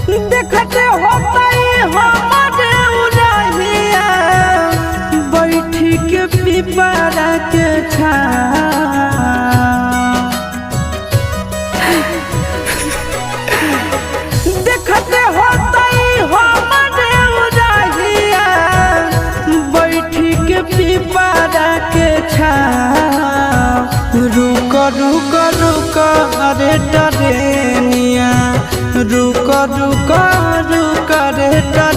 देखते होता हमारे उड़हिया बैठी के पिपरा के छाँव। देखते होता हमारे उड़हिया बैठी के पिपरा के छाँव। रुक रुक रुक अरे टरेनिया रुक रुक रुक रे टरेनिया